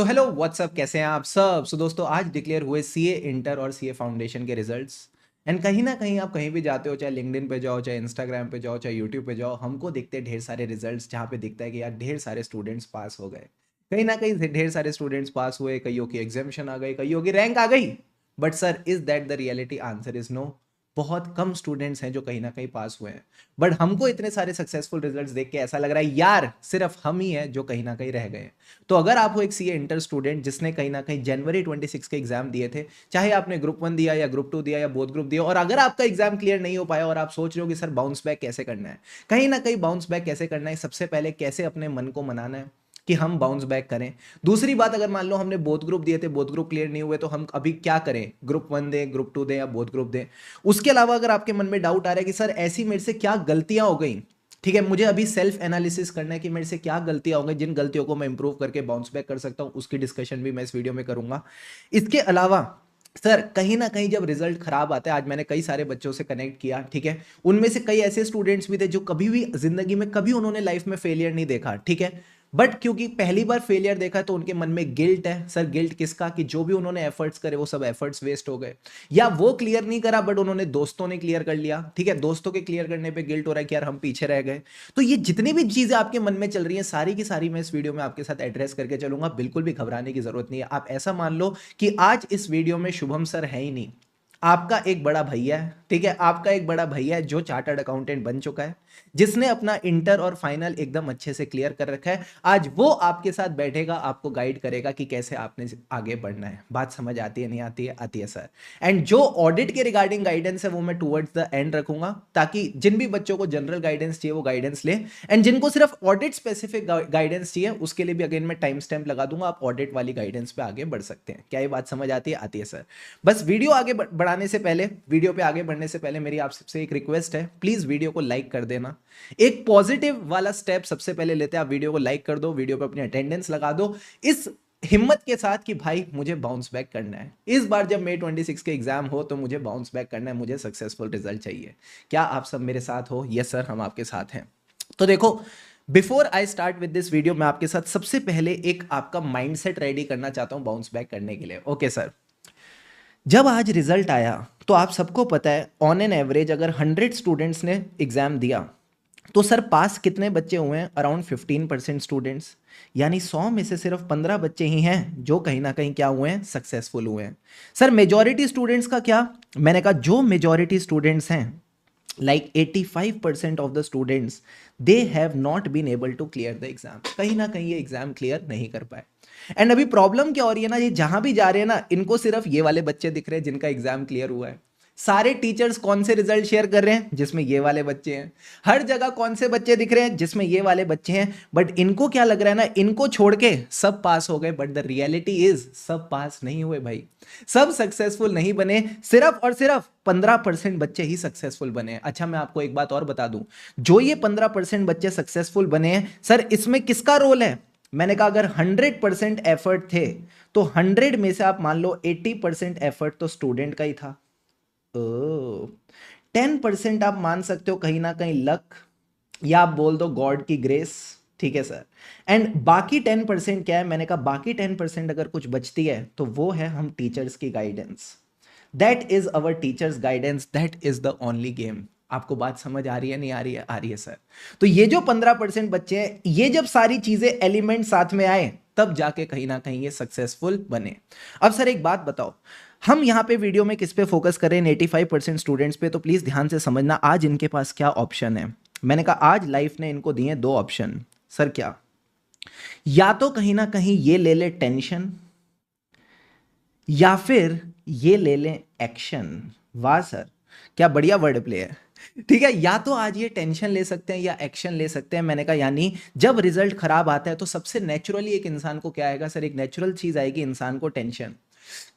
So hello what's up, कैसे हैं आप सब। दोस्तों, आज डिक्लेयर हुए सीए इंटर और सीए फाउंडेशन के रिजल्ट्स। एंड कहीं ना कहीं आप कहीं भी जाते हो, चाहे लिंक्डइन पे जाओ, चाहे इंस्टाग्राम पे जाओ, चाहे यूट्यूब पे जाओ, हमको दिखते हैं ढेर सारे रिजल्ट्स जहाँ पे दिखता है कि यार ढेर सारे स्टूडेंट्स पास हो गए। कहीं ना कहीं ढेर सारे स्टूडेंट्स पास हुए, कईयों की एग्जामिशन आ गई, कईयों की रैंक आ गई। But sir, is that the reality? Answer is no. बहुत कम स्टूडेंट्स हैं जो कहीं ना कहीं पास हुए हैं। बट हमको इतने सारे सक्सेसफुल रिजल्ट्स देख के ऐसा लग रहा है यार सिर्फ हम ही हैं जो कहीं ना कहीं रह गए हैं। तो अगर आप हो एक सीए इंटर स्टूडेंट जिसने कहीं ना कहीं जनवरी 26 के एग्जाम दिए थे, चाहे आपने ग्रुप 1 दिया या ग्रुप 2 दिया या बोथ ग्रुप दिया, और अगर आपका एग्जाम क्लियर नहीं हो पाया और आप सोच रहे हो कि सर बाउंस बैक कैसे करना है, कहीं ना कहीं बाउंस बैक कैसे करना है, सबसे पहले कैसे अपने मन को मनाना है कि हम बाउंस बैक करें। दूसरी बात, अगर मान लो हमने बोथ ग्रुप दिए थे, बोथ ग्रुप क्लियर नहीं हुए, तो हम अभी क्या करें? ग्रुप 1 दें, ग्रुप 2 दें या बोथ ग्रुप दें? उसके अलावा अगर आपके मन में डाउट आ रहा है कि सर ऐसी मेरे से क्या गलतियां हो गई, ठीक है, मुझे अभी सेल्फ एनालिसिस करना है कि मेरे से क्या गलतियां हो गई, जिन गलतियों को मैं इंप्रूव करके बाउंस बैक कर सकता हूं, उसकी डिस्कशन भी मैं इस वीडियो में करूंगा। इसके अलावा सर, कहीं ना कहीं जब रिजल्ट खराब आता है, आज मैंने कई सारे बच्चों से कनेक्ट किया, ठीक है, उनमें से कई ऐसे स्टूडेंट्स भी थे जो कभी भी जिंदगी में कभी उन्होंने लाइफ में फेलियर नहीं देखा, ठीक है, बट क्योंकि पहली बार फेलियर देखा तो उनके मन में गिल्ट है। सर, गिल्ट किसका? कि जो भी उन्होंने एफर्ट्स करे वो सब एफर्ट्स वेस्ट हो गए, या वो क्लियर नहीं करा बट उन्होंने दोस्तों ने क्लियर कर लिया, ठीक है, दोस्तों के क्लियर करने पे गिल्ट हो रहा है कि यार हम पीछे रह गए। तो ये जितनी भी चीजें आपके मन में चल रही हैं, सारी की सारी मैं इस वीडियो में आपके साथ एड्रेस करके चलूंगा। बिल्कुल भी घबराने की जरूरत नहीं है। आप ऐसा मान लो कि आज इस वीडियो में शुभम सर है ही नहीं, आपका एक बड़ा भैया है, ठीक है, आपका एक बड़ा भैया है जो चार्टर्ड अकाउंटेंट बन चुका है, जिसने अपना इंटर और फाइनल एकदम अच्छे से क्लियर कर रखा है। आज वो आपके साथ बैठेगा, आपको गाइड करेगा कि कैसे आपने आगे बढ़ना है। बात समझ आती है? नहीं आती है? आती है सर। एंड जो ऑडिट के रिगार्डिंग गाइडेंस है वो मैं टुवर्ड्स द एंड रखूंगा, ताकि जिन भी बच्चों को जनरल गाइडेंस चाहिए वो गाइडेंस ले, एंड जिनको सिर्फ ऑडिट स्पेसिफिक गाइडेंस चाहिए उसके लिए भी अगेन मैं टाइम स्टैम्प लगा दूंगा, आप ऑडिट वाली गाइडेंस पे आगे बढ़ सकते हैं। क्या ये बात समझ आती है? आती है सर। बस वीडियो आगे बढ़ाने से पहले, वीडियो पे आगे बढ़ने से पहले मेरी आप सबसे एक रिक्वेस्ट है, प्लीज वीडियो को लाइक कर देना। एक पॉजिटिव वाला स्टेप सबसे पहले लेते हैं, आप वीडियो को लाइक कर दो, वीडियो पे अपनी अटेंडेंस लगा दो, इस हिम्मत के साथ कि भाई मुझे बाउंस बैक करना है। इस बार जब May 26 के एग्जाम हो तो मुझे बाउंस बैक करना है, मुझे सक्सेसफुल रिजल्ट चाहिए। क्या आप सब मेरे साथ हो? यस सर, हम आपके साथ हैं। तो देखो, before I start with this video, मैं आपके साथ सबसे पहले एक आपका माइंडसेट रेडी करना चाहता हूं बाउंस बैक करने के लिए। ओके सर, जब आज रिजल्ट आया तो आप सबको पता है ऑन एन एवरेज अगर 100 स्टूडेंट्स ने एग्जाम दिया तो सर पास कितने बच्चे हुए हैं? Around 15% students. यानी 100 में से सिर्फ 15 बच्चे ही हैं जो कहीं ना कहीं क्या हुए हैं? सक्सेसफुल हुए हैं। सर, मेजॉरिटी स्टूडेंट्स का क्या? मैंने कहा जो मेजॉरिटी स्टूडेंट्स हैं, like 85% of the students, they have not been able to clear the exam। कहीं ना कहीं ये एग्जाम क्लियर नहीं कर पाए। एंड अभी प्रॉब्लम क्या हो रही है ना, ये जहां भी जा रहे हैं ना, इनको सिर्फ ये वाले बच्चे दिख रहे हैं जिनका एग्जाम क्लियर हुआ है। सारे टीचर्स कौन से रिजल्ट शेयर कर रहे हैं? जिसमें ये वाले बच्चे हैं। हर जगह कौन से बच्चे दिख रहे हैं? जिसमें ये वाले बच्चे हैं। बट इनको क्या लग रहा है ना, इनको छोड़ के सब पास हो गए, बट द रियलिटी इज सब पास नहीं हुए भाई, सब सक्सेसफुल नहीं बने। सिर्फ और सिर्फ 15% बच्चे ही सक्सेसफुल बने हैं। अच्छा, मैं आपको एक बात और बता दूं, जो ये 15% बच्चे सक्सेसफुल बने हैं, सर इसमें किसका रोल है? मैंने कहा अगर 100% एफर्ट थे तो 100 में से आप मान लो 80% एफर्ट तो स्टूडेंट का ही था। 10% आप मान सकते हो कहीं ना कहीं लक, या आप बोल दो गॉड की ग्रेस, ठीक है सर। एंड बाकी 10% क्या है? मैंने कहा बाकी 10% अगर कुछ बचती है तो वो है हम टीचर्स की guidance. That is our teachers guidance, that is the only game. आपको बात समझ आ रही है? नहीं आ रही है? आ रही है सर। तो ये जो 15% बच्चे हैं, ये जब सारी चीजें एलिमेंट साथ में आए तब जाके कहीं ना कहीं ये सक्सेसफुल बने। अब सर एक बात बताओ, हम यहाँ पे वीडियो में किस पे फोकस कर रहे हैं? 85% स्टूडेंट्स पे। तो प्लीज ध्यान से समझना आज इनके पास क्या ऑप्शन है। मैंने कहा आज लाइफ ने इनको दिए दो ऑप्शन। सर क्या? या तो कहीं ना कहीं ये ले ले टेंशन, या फिर ये ले लें एक्शन। वाह सर, क्या बढ़िया वर्ड प्ले है। ठीक है, या तो आज ये टेंशन ले सकते हैं या एक्शन ले सकते हैं। मैंने कहा यानी जब रिजल्ट खराब आता है तो सबसे नेचुरली एक इंसान को क्या आएगा? सर एक नेचुरल चीज आएगी इंसान को, टेंशन।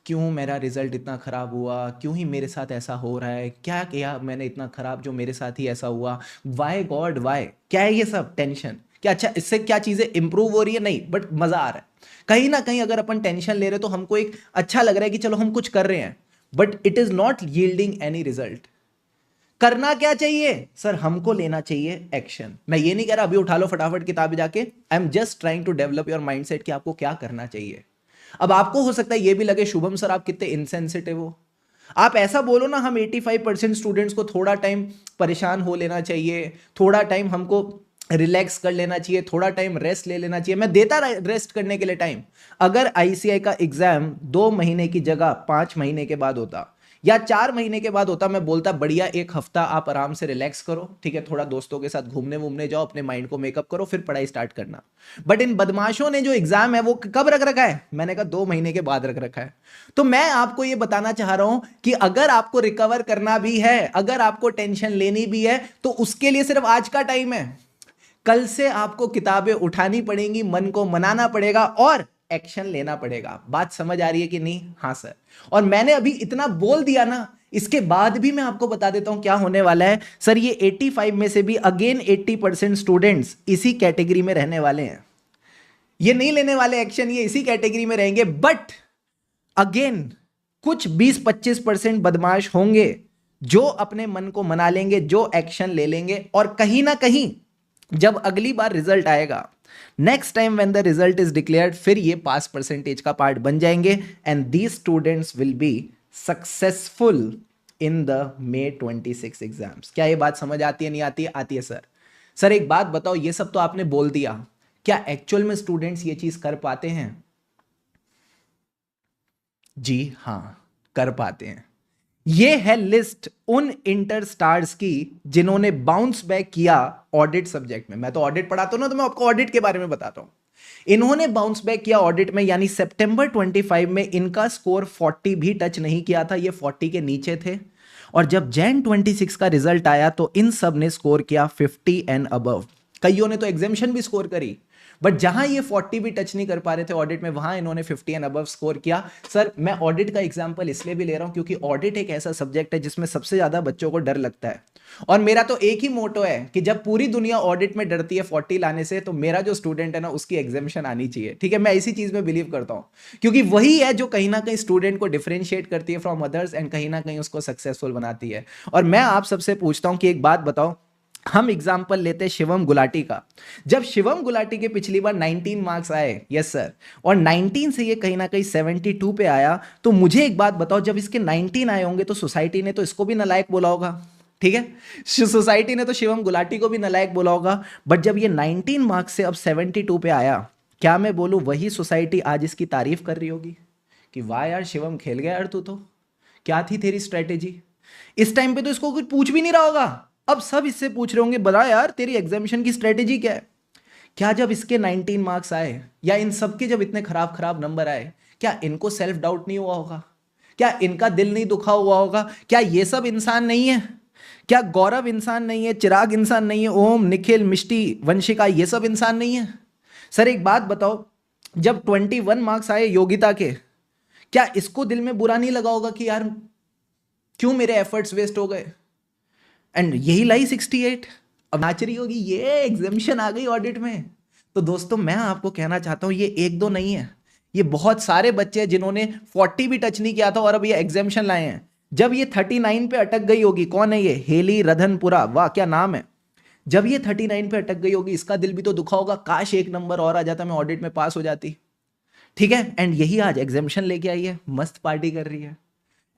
क्यों मेरा रिजल्ट इतना खराब हुआ? क्यों ही मेरे साथ ऐसा हो रहा है? क्या किया मैंने इतना खराब जो मेरे साथ ही ऐसा हुआ? Why god why? क्या है ये सब? टेंशन। क्या अच्छा इससे क्या चीजें इंप्रूव हो रही है? नहीं, बट मजा आ रहा है। कहीं ना कहीं अगर अपन टेंशन ले रहे तो हमको एक अच्छा लग रहा है कि चलो हम कुछ कर रहे हैं, but it is not yielding any result. करना क्या चाहिए? सर हमको लेना चाहिए एक्शन। मैं ये नहीं कह रहा अभी उठा लो फटाफट किताब जाके, I am just trying to develop your mindset कि आपको क्या करना चाहिए। अब आपको हो सकता है ये भी लगे शुभम सर आप कितने इनसेंसिटिव हो, आप ऐसा बोलो ना हम 85% स्टूडेंट्स को थोड़ा टाइम परेशान हो लेना चाहिए, थोड़ा टाइम हमको रिलैक्स कर लेना चाहिए, थोड़ा टाइम रेस्ट ले लेना चाहिए। मैं देता रेस्ट करने के लिए टाइम। अगर आईसीआई का एग्जाम 2 महीने की जगह 5 महीने के बाद होता या 4 महीने के बाद होता, मैं बोलता बढ़िया, 1 हफ्ता आप आराम से रिलैक्स करो, ठीक है, थोड़ा दोस्तों के साथ घूमने वूमने जाओ, अपने माइंड को मेकअप करो, फिर पढ़ाई स्टार्ट करना। बट इन बदमाशों ने जो एग्जाम है वो कब रख रखा है? मैंने कहा 2 महीने के बाद रख रखा है। तो मैं आपको ये बताना चाह रहा हूं कि अगर आपको रिकवर करना भी है, अगर आपको टेंशन लेनी भी है, तो उसके लिए सिर्फ आज का टाइम है। कल से आपको किताबें उठानी पड़ेंगी, मन को मनाना पड़ेगा और एक्शन लेना पड़ेगा। बात समझ आ रही है कि नहीं? हाँ सर। और मैंने अभी इतना बोल दिया ना, इसके बाद भी मैं आपको बता देता हूं क्या होने वाला है सर। ये 85 में से भी अगेन 80% स्टूडेंट्स इसी कैटेगरी में रहने वाले हैं। ये नहीं लेने वाले एक्शन, ये इसी कैटेगरी में रहेंगे। बट अगेन कुछ 20-25% बदमाश होंगे जो अपने मन को मना लेंगे, जो एक्शन ले लेंगे, और कहीं ना कहीं जब अगली बार रिजल्ट आएगा, next time when the result is declared, फिर ये पास परसेंटेज का पार्ट बन जाएंगे and these students will be successful in the May 26 exams. क्या ये बात समझ आती है? नहीं आती है? आती है सर। सर एक बात बताओ, ये सब तो आपने बोल दिया, क्या एक्चुअल में स्टूडेंट्स ये चीज कर पाते हैं? जी हां, कर पाते हैं। ये है लिस्ट उन इंटर स्टार्स की जिन्होंने बाउंस बैक किया ऑडिट सब्जेक्ट में। मैं तो ऑडिट पढ़ाता हूं ना, तो मैं आपको ऑडिट के बारे में बताता हूं। इन्होंने बाउंस बैक किया ऑडिट में, यानी सितंबर 25 में इनका स्कोर 40 भी टच नहीं किया था, ये 40 के नीचे थे। और जब जैन 26 का रिजल्ट आया तो इन सब ने स्कोर किया 50 एंड अबव। कईयों ने तो एग्जामिशन भी स्कोर करी, बट जहां ये 40 भी टच नहीं कर पा रहे थे ऑडिट में, वहां इन्होंने 50 एंड अबव स्कोर किया। सर मैं ऑडिट का एग्जांपल इसलिए भी ले रहा हूं क्योंकि ऑडिट एक ऐसा सब्जेक्ट है जिसमें सबसे ज्यादा बच्चों को डर लगता है। और मेरा तो एक ही मोटो है कि जब पूरी दुनिया ऑडिट में डरती है 40 लाने से, तो मेरा जो स्टूडेंट है ना, उसकी एग्जामिशन आनी चाहिए। ठीक है, मैं इसी चीज में बिलीव करता हूं, क्योंकि वही है जो कहीं ना कहीं स्टूडेंट को डिफरेंशिएट करती है फ्रॉम अदर्स एंड कहीं ना कहीं उसको सक्सेसफुल बनाती है। और मैं आप सबसे पूछता हूं कि एक बात बताओ, हम एग्जाम्पल लेते हैं शिवम गुलाटी का। जब शिवम गुलाटी के पिछली बार 19 मार्क्स आए, यस सर, और 19 से ये कहीं ना कहीं 72 पे आया, तो मुझे एक बात बताओ, जब इसके 19 आए होंगे तो सोसाइटी ने तो इसको भी नालायक बोला होगा, ठीक है, सोसाइटी ने तो शिवम गुलाटी को भी नालायक बोला होगा। बट जब ये 19 मार्क्स से अब 72 पे आया, क्या मैं बोलूं वही सोसाइटी आज इसकी तारीफ कर रही होगी कि वाह यार शिवम, खेल गया यार तू, तो क्या थी तेरी स्ट्रेटेजी। इस टाइम पे तो इसको कुछ पूछ भी नहीं रहा होगा, अब सब इससे पूछ रहे होंगे बता यार तेरी एग्जामिशन की स्ट्रेटेजी क्या है। क्या जब इसके 19 मार्क्स आए या इन सब के जब इतने खराब खराब नंबर आए, क्या इनको सेल्फ डाउट नहीं हुआ होगा? क्या इनका दिल नहीं दुखा हुआ होगा? क्या ये सब इंसान नहीं है? क्या गौरव इंसान नहीं है? चिराग इंसान नहीं है? ओम, निखिल, मिष्टी, वंशिका, ये सब इंसान नहीं है? सर एक बात बताओ, जब 21 मार्क्स आए योगिता के, क्या इसको दिल में बुरा नहीं लगा होगा कि यार क्यों मेरे एफर्ट्स वेस्ट हो गए? एंड यही लाई 68। अब नाच रही होगी ये एग्जामिशन आ गई ऑडिट में। तो दोस्तों मैं आपको कहना चाहता हूं, ये एक दो नहीं है, ये बहुत सारे बच्चे हैं जिन्होंने 40 भी टच नहीं किया था और अब ये एग्जामिशन लाए हैं। जब ये 39 पे अटक गई होगी, कौन है ये? हेली रधनपुरा, वाह क्या नाम है। जब ये 39 पे अटक गई होगी, इसका दिल भी तो दुखा होगा, काश एक नंबर और आ जाता, मैं ऑडिट में पास हो जाती। ठीक है, एंड यही आज एग्जामिशन लेके आई है, मस्त पार्टी कर रही है।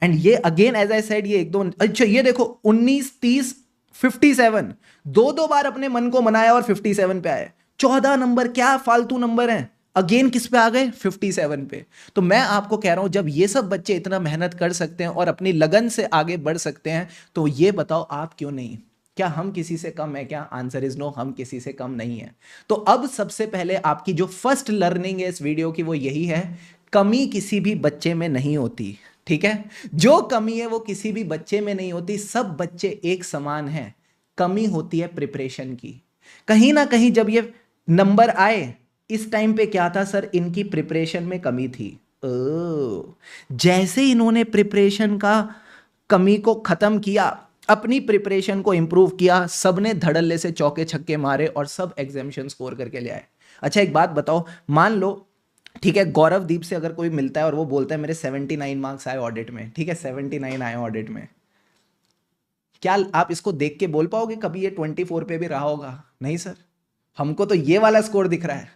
एंड ये अगेन एज आई सेड, ये एक दो, अच्छा ये देखो 19, 30, 57, दो दो बार अपने मन को मनाया और 57 पे आए। 14 नंबर क्या फालतू नंबर हैं, अगेन किस पे आ गए? 57 पे। तो मैं आपको कह रहा हूं, जब ये सब बच्चे इतना मेहनत कर सकते हैं और अपनी लगन से आगे बढ़ सकते हैं, तो ये बताओ आप क्यों नहीं? क्या हम किसी से कम है क्या? आंसर इज नो, हम किसी से कम नहीं है। तो अब सबसे पहले आपकी जो फर्स्ट लर्निंग है इस वीडियो की, वो यही है, कमी किसी भी बच्चे में नहीं होती। ठीक है, जो कमी है वो किसी भी बच्चे में नहीं होती, सब बच्चे एक समान हैं। कमी होती है प्रिपरेशन की। कहीं ना कहीं जब ये नंबर आए, इस टाइम पे क्या था सर? इनकी प्रिपरेशन में कमी थी। जैसे इन्होंने प्रिपरेशन का कमी को खत्म किया, अपनी प्रिपरेशन को इंप्रूव किया, सबने धड़ल्ले से चौके छक्के मारे और सब एग्जामिशन स्कोर करके ले आए। अच्छा एक बात बताओ, मान लो ठीक है, गौरव दीप से अगर कोई मिलता है और वो बोलता है मेरे 79 मार्क्स आए ऑडिट में, ठीक है 79 आए ऑडिट में, क्या आप इसको देख के बोल पाओगे कभी ये 24 पे भी रहा होगा? नहीं सर, हमको तो ये वाला स्कोर दिख रहा है।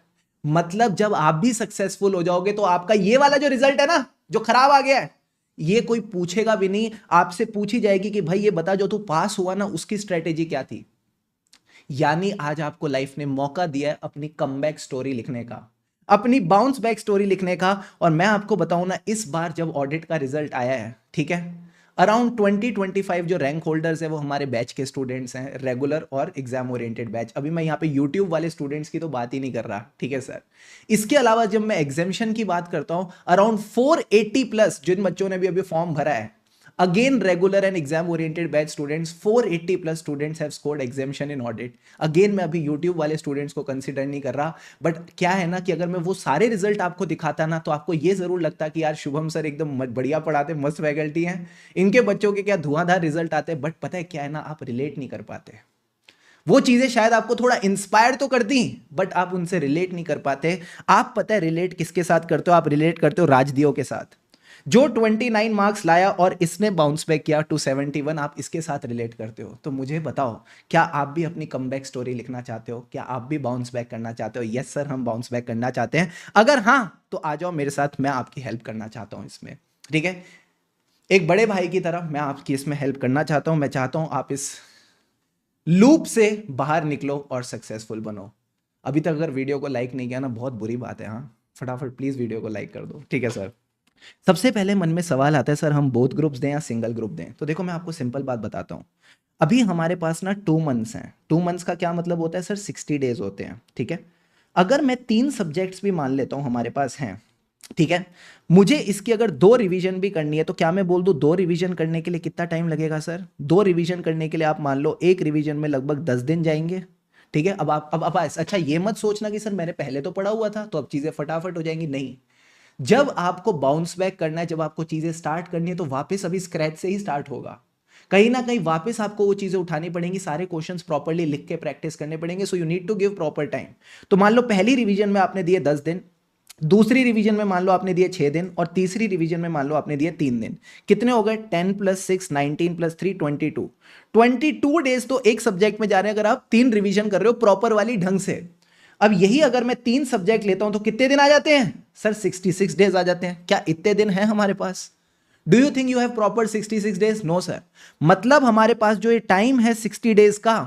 मतलब जब आप भी सक्सेसफुल हो जाओगे तो आपका ये वाला जो रिजल्ट है ना, जो खराब आ गया है, ये कोई पूछेगा भी नहीं, आपसे पूछी जाएगी कि भाई ये बता जो तू पास हुआ ना उसकी स्ट्रेटेजी क्या थी। यानी आज आपको लाइफ ने मौका दिया है अपनी कमबैक स्टोरी लिखने का, अपनी बाउंस बैक स्टोरी लिखने का। और मैं आपको बताऊं ना, इस बार जब ऑडिट का रिजल्ट आया है, ठीक है, अराउंड 20-25 जो रैंक होल्डर्स है वो हमारे बैच के स्टूडेंट्स हैं, रेगुलर और एग्जाम ओरिएंटेड बैच। अभी मैं यहाँ पे यूट्यूब वाले स्टूडेंट्स की तो बात ही नहीं कर रहा, ठीक है सर। इसके अलावा जब मैं एग्जामिशन की बात करता हूँ, अराउंड 480 प्लस जिन बच्चों ने भी अभी फॉर्म भरा है, again regular and exam oriented batch students, 480 plus students have scored exemption in audit. again मैं अभी YouTube वाले स्टूडेंट्स को कंसीडर नहीं कर रहा, बट क्या है ना कि अगर मैं वो सारे रिजल्ट आपको दिखाता ना तो आपको ये जरूर लगता कि यार शुभम सर एकदम बढ़िया पढ़ाते, मस्त फैकल्टी हैं, इनके बच्चों के क्या धुआंधार रिजल्ट आते हैं। बट पता है क्या है ना, आप रिलेट नहीं कर पाते। वो चीजें शायद आपको थोड़ा इंस्पायर तो करती, बट आप उनसे रिलेट नहीं कर पाते। आप पता है रिलेट किसके साथ करते हो? आप रिलेट करते हो राजदियो के साथ, जो 29 मार्क्स लाया और इसने बाउंस बैक किया टू 71, आप इसके साथ रिलेट करते हो। तो मुझे बताओ, क्या आप भी अपनी कमबैक स्टोरी लिखना चाहते हो? क्या आप भी बाउंस बैक करना चाहते हो? यस सर, हम बाउंस बैक करना चाहते हैं। अगर हाँ तो आ जाओ मेरे साथ, मैं आपकी हेल्प करना चाहता हूं इसमें, ठीक है। एक बड़े भाई की तरह मैं आपकी इसमें हेल्प करना चाहता हूं। मैं चाहता हूं आप इस लूप से बाहर निकलो और सक्सेसफुल बनो। अभी तक अगर वीडियो को लाइक नहीं किया ना, बहुत बुरी बात है। हाँ, फटाफट प्लीज वीडियो को लाइक कर दो, ठीक है सर। सबसे पहले मन में सवाल आता है, सर हम बोथ ग्रुप्स दें या सिंगल ग्रुप दें? तो देखो मैं आपको सिंपल बात बताता हूँ। अभी हमारे पास ना 2 मंथ्स हैं। 2 मंथ्स का क्या मतलब होता है सर? 60 डेज होते हैं, ठीक है। अगर मैं 3 सब्जेक्ट्स भी मान लेता हूँ हमारे पास हैं, ठीक है, मुझे इसकी अगर 2 रिवीजन भी करनी है तो क्या मैं बोल दूं 2 रिवीजन करने के लिए कितना टाइम लगेगा सर? 2 रिवीजन करने के लिए आप मान लो एक रिवीजन में लगभग 10 दिन जाएंगे, ठीक है। अब अच्छा ये मत सोचना कि सर मैंने पहले तो पढ़ा हुआ था तो अब चीजें फटाफट हो जाएंगी, नहीं। जब आपको बाउंस बैक करना है, जब आपको चीजें स्टार्ट करनी है तो वापस अभी स्क्रैच से ही स्टार्ट होगा। कहीं ना कहीं वापस आपको वो चीजें उठानी पड़ेंगी, सारे क्वेश्चंस प्रॉपर्ली लिख के प्रैक्टिस करने पड़ेंगे। So you need to give proper time. तो मान लो पहली रिवीजन में आपने दिए 10 दिन, दूसरी रिवीजन में मान लो आपने दिए 6 दिन, और तीसरी रिवीजन में मान लो आपने दिए 3 दिन। कितने हो गए? 10 + 6 19 + 3 22। 22 डेज तो एक सब्जेक्ट में जा रहे हैं अगर आप 3 रिवीजन कर रहे हो प्रॉपर वाली ढंग से। अब यही अगर मैं 3 सब्जेक्ट लेता हूं तो कितने दिन आ जाते हैं सर? 66 डेज आ जाते हैं। क्या इतने दिन है हमारे पास? Do you think you have proper 66 days? No sir. मतलब हमारे पास जो ये टाइम है 60 डेज का,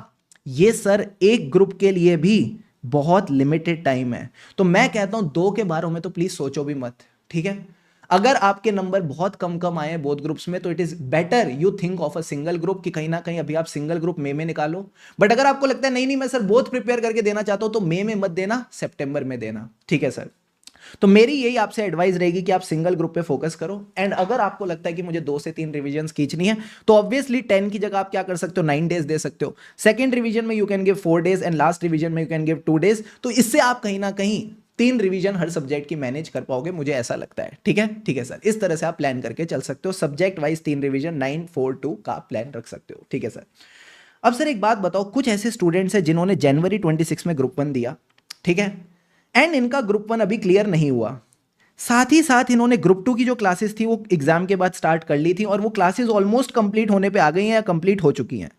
ये सर एक ग्रुप के लिए भी बहुत लिमिटेड टाइम है। तो मैं कहता हूं 2 के बारे में तो प्लीज सोचो भी मत, ठीक है। अगर आपके नंबर बहुत कम कम आए बोथ ग्रुप्स में तो it is better you think of a single group, कि कहीं ना कहीं अभी आप सिंगल ग्रुप मई में निकालो। बट अगर आपको लगता है नहीं नहीं मैं सर बोथ प्रिपेयर करके देना चाहता हूं तो मई में मत देना, सितंबर में देना, ठीक है सर। तो मेरी यही आपसे एडवाइस रहेगी कि आप सिंगल ग्रुप पे फोकस करो। एंड अगर आपको लगता है कि मुझे 2 से 3 रिवीजन खींचनी है तो ऑब्वियसली 10 की जगह आप क्या कर सकते हो? 9 डेज दे सकते हो। सेकंड रिवीजन में you can give 4 days and last revision में यू कैन गिव 2 डेज। तो इससे आप कहीं ना कहीं 3 रिवीजन हर सब्जेक्ट की मैनेज कर पाओगे, मुझे ऐसा लगता है, ठीक है। ठीक है सर, इस तरह से आप प्लान करके चल सकते हो। सब्जेक्ट वाइज 3 रिवीजन 9 4 2 का प्लान रख सकते हो, ठीक है सर। अब सर एक बात बताओ, कुछ ऐसे स्टूडेंट्स हैं जिन्होंने जनवरी 26 में ग्रुप 1 दिया, ठीक है, एंड इनका ग्रुप 1 अभी क्लियर नहीं हुआ। साथ ही साथ इन्होंने ग्रुप 2 की जो क्लासेस थी वो एग्जाम के बाद स्टार्ट कर ली थी और वो क्लासेस ऑलमोस्ट कंप्लीट होने पे आ गई हैं या कंप्लीट हो चुकी हैं।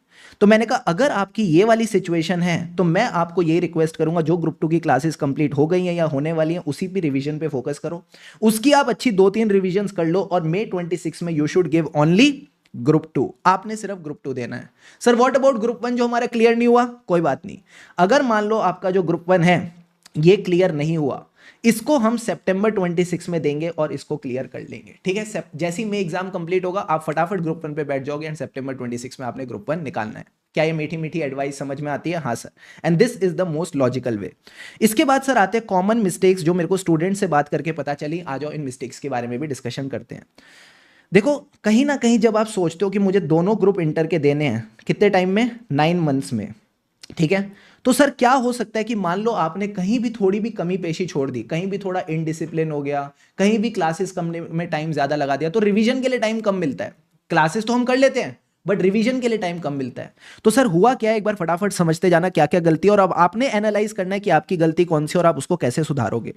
तो मैंने कहा अगर आपकी ये वाली सिचुएशन है तो मैं आपको ये रिक्वेस्ट करूंगा, जो ग्रुप 2 की क्लासेस कंप्लीट हो गई हैं या होने वाली हैं उसी पे रिवीजन पे फोकस करो। उसकी आप अच्छी 2-3 रिवीजन कर लो और May 26 में you should give only group 2। आपने सिर्फ ग्रुप 2 देना है। सर व्हाट अबाउट ग्रुप 1 जो हमारा क्लियर नहीं हुआ? कोई बात नहीं। अगर मान लो आपका जो ग्रुप 1 है ये क्लियर नहीं हुआ, इसको हम सितंबर 26 में देंगे और इसको क्लियर कर लेंगे, ठीक है। जैसे ही में एग्जाम कंप्लीट होगा आप फटाफट ग्रुप 1 पे बैठ जाओगे एंड सितंबर 26 में आपने ग्रुप 1 निकालना है। क्या ये मीठी मीठी एडवाइस समझ में आती है? हाँ sir, and this is the most logical वे। इसके बाद सर आते हैं कॉमन मिस्टेक्स जो मेरे को स्टूडेंट से बात करके पता चली। आ जाओ इन मिस्टेक्स के बारे में भी डिस्कशन करते हैं। देखो कहीं ना कहीं जब आप सोचते हो कि मुझे दोनों ग्रुप इंटर के देने हैं, कितने टाइम में? 9 मंथ्स में, ठीक है। तो सर क्या हो सकता है कि मान लो आपने कहीं भी थोड़ी भी कमी पेशी छोड़ दी, कहीं भी थोड़ा इनडिसिप्लिन हो गया, कहीं भी क्लासेस करने में टाइम ज्यादा लगा दिया, तो रिवीजन के लिए टाइम कम मिलता है। क्लासेस तो हम कर लेते हैं बट रिवीजन के लिए टाइम कम मिलता है। तो सर हुआ क्या है, एक बार फटाफट समझते जाना क्या क्या गलती है और अब आपने एनालाइज करना है कि आपकी गलती कौन सी और आप उसको कैसे सुधारोगे।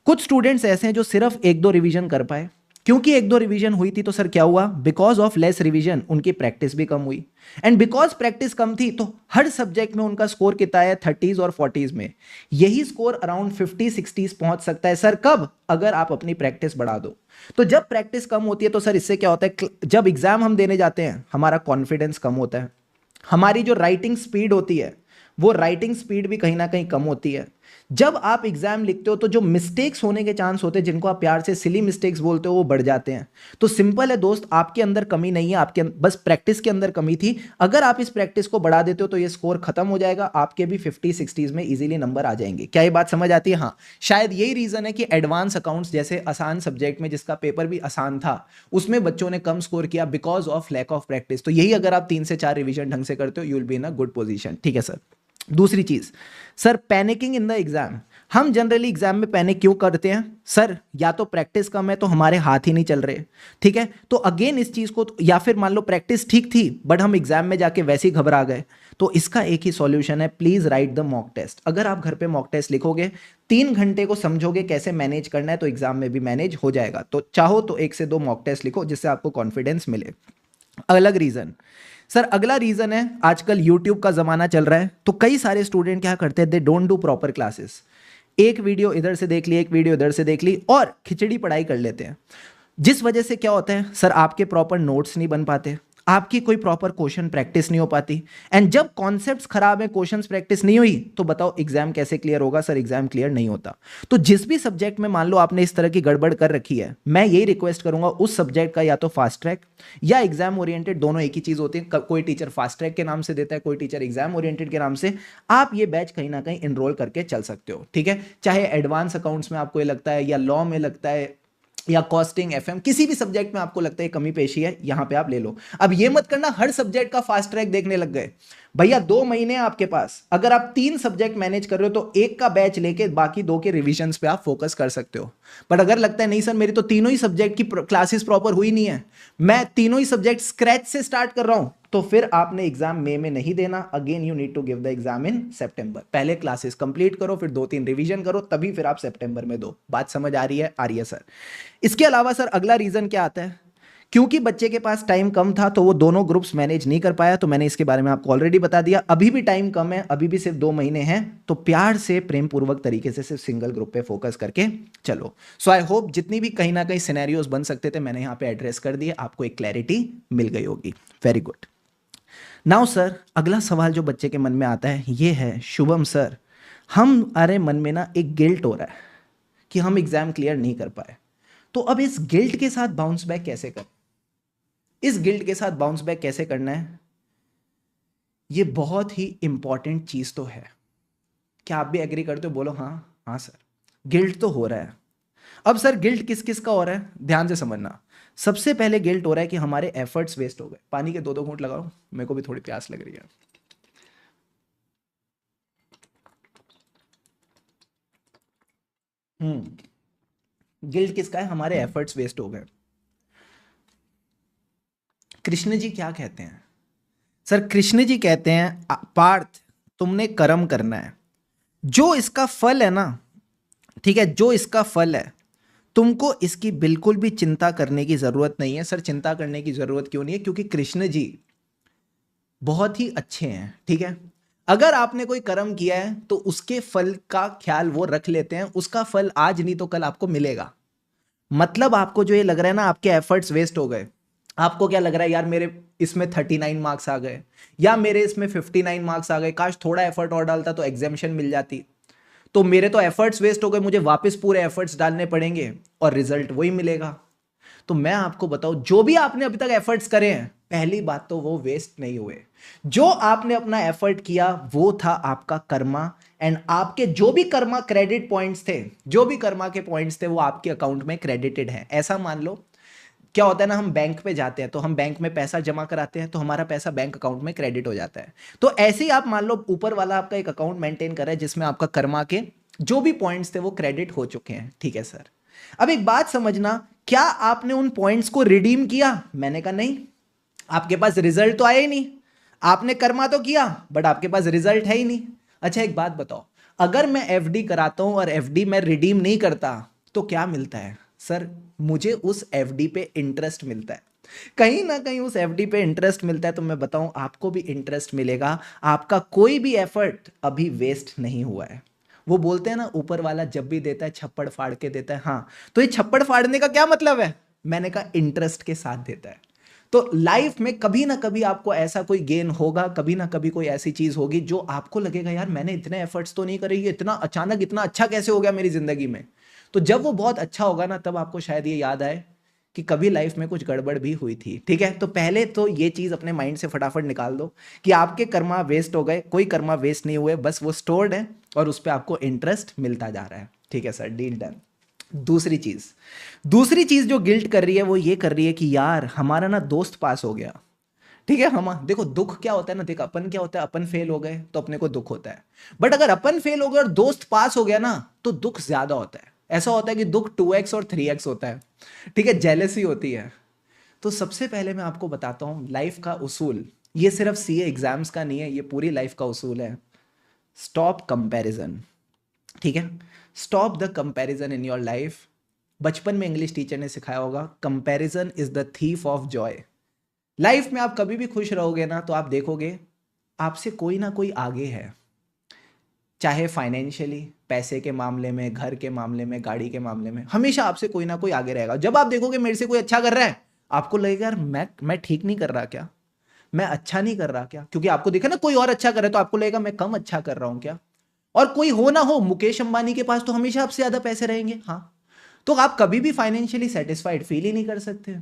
कुछ स्टूडेंट्स ऐसे हैं जो सिर्फ 1-2 रिवीजन कर पाए, क्योंकि एक दो रिवीजन हुई थी तो सर क्या हुआ, बिकॉज ऑफ लेस रिवीजन उनकी प्रैक्टिस भी कम हुई, एंड बिकॉज प्रैक्टिस कम थी तो हर सब्जेक्ट में उनका स्कोर कितना है 30s और 40s में। यही स्कोर अराउंड 50-60s पहुंच सकता है सर, कब, अगर आप अपनी प्रैक्टिस बढ़ा दो। तो जब प्रैक्टिस कम होती है तो सर इससे क्या होता है, जब एग्जाम हम देने जाते हैं हमारा कॉन्फिडेंस कम होता है, हमारी जो राइटिंग स्पीड होती है वो राइटिंग स्पीड भी कहीं ना कहीं कम होती है। जब आप एग्जाम लिखते हो तो जो मिस्टेक्स होने के चांस होते हैं, जिनको आप प्यार से सिली मिस्टेक्स बोलते हो, वो बढ़ जाते हैं। तो सिंपल है दोस्त, आपके अंदर कमी नहीं है, आपके बस प्रैक्टिस के अंदर कमी थी। अगर आप इस प्रैक्टिस को बढ़ा देते हो तो ये स्कोर खत्म हो जाएगा, आपके भी 50-60s में इजीली नंबर आ जाएंगे। क्या ये बात समझ आती है? हाँ, शायद यही रीजन है कि एडवांस अकाउंट्स जैसे आसान सब्जेक्ट में, जिसका पेपर भी आसान था, उसमें बच्चों ने कम स्कोर किया because of lack of practice. तो यही अगर आप 3 से 4 रिविजन ढंग से करते हो, you will be in a good position. ठीक है सर। दूसरी चीज sir, panicking in the exam. हम जनरली एग्जाम में पैनिक क्यों करते हैं सर? या तो प्रैक्टिस कम है तो हमारे हाथ ही नहीं चल रहे, ठीक है, तो अगेन इस चीज को, या फिर मान लो प्रैक्टिस ठीक थी बट हम एग्जाम में जाके वैसे ही घबरा गए, तो इसका एक ही सॉल्यूशन है, please write the mock test. अगर आप घर पे मॉक टेस्ट लिखोगे, 3 घंटे को समझोगे कैसे मैनेज करना है, तो एग्जाम में भी मैनेज हो जाएगा। तो चाहो तो 1 से 2 मॉक टेस्ट लिखो जिससे आपको कॉन्फिडेंस मिले। अलग रीजन सर, अगला रीजन है, आजकल यूट्यूब का जमाना चल रहा है, तो कई सारे स्टूडेंट क्या करते हैं, they don't do proper classes. एक वीडियो इधर से देख ली, एक वीडियो इधर से देख ली और खिचड़ी पढ़ाई कर लेते हैं, जिस वजह से क्या होता है सर, आपके प्रॉपर नोट्स नहीं बन पाते, आपकी कोई प्रॉपर क्वेश्चन प्रैक्टिस नहीं हो पाती, एंड जब कॉन्सेप्ट्स खराब है, क्वेश्चंस प्रैक्टिस नहीं हुई, तो बताओ एग्जाम कैसे क्लियर होगा सर? एग्जाम क्लियर नहीं होता। तो जिस भी सब्जेक्ट में मान लो आपने इस तरह की गड़बड़ कर रखी है, मैं यही रिक्वेस्ट करूंगा उस सब्जेक्ट का या तो फास्ट ट्रैक या एग्जाम ओरिएंटेड, दोनों एक ही चीज होती है, कोई टीचर फास्ट ट्रैक के नाम से देता है, कोई टीचर एग्जाम ओरिएंटेड के नाम से, आप ये बैच कहीं ना कहीं इनरोल करके चल सकते हो। ठीक है, चाहे एडवांस अकाउंट्स में आपको ये लगता है, या लॉ में लगता है, या कॉस्टिंग, एफएम, किसी भी सब्जेक्ट में आपको लगता है कमी पेशी है, यहां पे आप ले लो। अब ये मत करना हर सब्जेक्ट का फास्ट ट्रैक देखने लग गए। भैया 2 महीने आपके पास, अगर आप 3 सब्जेक्ट मैनेज कर रहे हो तो एक का बैच लेके बाकी 2 के रिविजन्स पे आप फोकस कर सकते हो। बट अगर लगता है नहीं सर मेरी तो तीनों ही सब्जेक्ट की क्लासेस प्रॉपर हुई नहीं है, मैं तीनों ही सब्जेक्ट स्क्रैच से स्टार्ट कर रहा हूं, तो फिर आपने एग्जाम मई में नहीं देना। Again you need to give the exam in September. पहले क्लासेस कंप्लीट करो, फिर 2-3 रिवीजन करो, तभी फिर आप सितंबर में दो। बात समझ आ रही है? आ रही है सर। इसके अलावा सर अगला रीजन क्या आता है, क्योंकि बच्चे के पास टाइम कम था तो वो दोनों ग्रुप्स मैनेज नहीं कर पाया, तो मैंने इसके बारे में आपको ऑलरेडी बता दिया। अभी भी टाइम कम है, अभी भी सिर्फ 2 महीने हैं, तो प्यार से प्रेम पूर्वक तरीके से सिर्फ सिंगल ग्रुप पे फोकस करके चलो। सो आई होप जितनी भी कहीं ना कहीं सिनेरियोज बन सकते थे मैंने यहाँ पे एड्रेस कर दिए, आपको एक क्लैरिटी मिल गई होगी। Very good. नाउ सर, अगला सवाल जो बच्चे के मन में आता है ये है, शुभम सर हमारे मन में ना एक गिल्ट हो रहा है कि हम एग्जाम क्लियर नहीं कर पाए, तो अब इस गिल्ट के साथ बाउंस बैक कैसे करें? इस गिल्ट के साथ बाउंस बैक कैसे करना है, ये बहुत ही इंपॉर्टेंट चीज तो है। क्या आप भी एग्री करते हो? बोलो हाँ। हाँ सर, गिल्ट तो हो रहा है। अब सर गिल्ट किस किस का हो रहा है, ध्यान से समझना। सबसे पहले गिल्ट हो रहा है कि हमारे एफर्ट्स वेस्ट हो गए। पानी के 2-2 घूंट लगाओ, मेरे को भी थोड़ी प्यास लग रही है। गिल्ट किसका है? हमारे एफर्ट्स वेस्ट हो गए। कृष्ण जी क्या कहते हैं सर? कृष्ण जी कहते हैं, पार्थ तुमने कर्म करना है, जो इसका फल है ना, ठीक है, जो इसका फल है, तुमको इसकी बिल्कुल भी चिंता करने की जरूरत नहीं है। सर चिंता करने की जरूरत क्यों नहीं है? क्योंकि कृष्ण जी बहुत ही अच्छे हैं, ठीक है। अगर आपने कोई कर्म किया है तो उसके फल का ख्याल वो रख लेते हैं, उसका फल आज नहीं तो कल आपको मिलेगा। मतलब आपको जो ये लग रहा है ना आपके एफर्ट्स वेस्ट हो गए, आपको क्या लग रहा है यार मेरे इसमें 39 मार्क्स आ गए, या मेरे इसमें 59 मार्क्स आ गए, काश थोड़ा एफर्ट और डालता तो एग्जामिशन मिल जाती, तो मेरे तो एफर्ट्स वेस्ट हो गए, मुझे वापस पूरे एफर्ट्स डालने पड़ेंगे और रिजल्ट वही मिलेगा। तो मैं आपको बताऊं, जो भी आपने अभी तक एफर्ट्स करे हैं, पहली बात तो वो वेस्ट नहीं हुए। जो आपने अपना एफर्ट किया वो था आपका कर्मा, एंड आपके जो भी कर्मा क्रेडिट पॉइंट्स थे, जो भी कर्मा के पॉइंट्स थे वो आपके अकाउंट में क्रेडिटेड हैं। ऐसा मान लो, क्या होता है ना, हम बैंक पे जाते हैं तो हम बैंक में पैसा जमा कराते हैं, तो हमारा पैसा बैंक अकाउंट में क्रेडिट हो जाता है। तो ऐसे ही आप मान लो ऊपर वाला आपका एक अकाउंट मेंटेन कर रहा है जिसमें आपका कर्मा के जो भी पॉइंट्स थे वो क्रेडिट हो चुके हैं, ठीक है सर। अब एक बात समझना, क्या आपने उन पॉइंट्स को रिडीम किया? मैंने कहा नहीं, आपके पास रिजल्ट तो आया ही नहीं। आपने कर्मा तो किया बट आपके पास रिजल्ट है ही नहीं। अच्छा एक बात बताओ, अगर मैं एफडी कराता हूं और एफडी में रिडीम नहीं करता तो क्या मिलता है? सर मुझे उस एफडी पे इंटरेस्ट मिलता है, कहीं ना कहीं उस एफडी पे इंटरेस्ट मिलता है, तो मैं बताऊं आपको भी इंटरेस्ट मिलेगा, आपका कोई भी एफर्ट अभी वेस्ट नहीं हुआ है। वो बोलते हैं ना, ऊपर वाला जब भी देता है छप्पड़ फाड़ के देता है। हाँ, तो ये छप्पड़ फाड़ने का क्या मतलब है? मैंने कहा इंटरेस्ट के साथ देता है। तो लाइफ में कभी ना कभी आपको ऐसा कोई गेन होगा, कभी ना कभी कोई ऐसी चीज होगी जो आपको लगेगा यार मैंने इतने एफर्ट्स तो नहीं करे, ये इतना अचानक इतना अच्छा कैसे हो गया मेरी जिंदगी में। तो जब वो बहुत अच्छा होगा ना, तब आपको शायद ये याद आए कि कभी लाइफ में कुछ गड़बड़ भी हुई थी। ठीक है, तो पहले तो ये चीज अपने माइंड से फटाफट निकाल दो कि आपके कर्मा वेस्ट हो गए, कोई कर्मा वेस्ट नहीं हुए, बस वो स्टोर्ड है और उस पर आपको इंटरेस्ट मिलता जा रहा है। ठीक है सर, डील डन। दूसरी चीज जो गिल्ट कर रही है वो ये कर रही है कि यार हमारा ना दोस्त पास हो गया। ठीक है, हम देखो दुख क्या होता है ना, देख अपन क्या होता है, अपन फेल हो गए तो अपने को दुख होता है, बट अगर अपन फेल हो गए और दोस्त पास हो गया ना, तो दुख ज्यादा होता है। ऐसा होता है कि दुख 2x और 3x होता है। ठीक है, जेलसी होती है। तो सबसे पहले मैं आपको बताता हूं लाइफ का उसूल, ये सिर्फ सीए एग्जाम्स का नहीं है, ये पूरी लाइफ का उसूल है। Stop comparison. ठीक है, stop the comparison in your life. बचपन में इंग्लिश टीचर ने सिखाया होगा, comparison is the thief of Joy. Life में आप कभी भी खुश रहोगे ना, तो आप देखोगे आपसे कोई ना कोई आगे है, चाहे फाइनेंशियली, पैसे के मामले में, घर के मामले में, गाड़ी के मामले में, हमेशा आपसे कोई ना कोई आगे रहेगा। जब आप देखोगे मेरे से कोई अच्छा कर रहा है, आपको लगेगा यार मैं ठीक नहीं कर रहा क्या, मैं अच्छा नहीं कर रहा क्या, क्योंकि आपको देखा ना कोई और अच्छा कर रहा है, तो आपको लगेगा मैं कम अच्छा कर रहा हूं क्या। और कोई हो ना हो, मुकेश अंबानी के पास तो हमेशा आपसे ज्यादा पैसे रहेंगे। हाँ, तो आप कभी भी फाइनेंशियली सेटिस्फाइड फील ही नहीं कर सकते।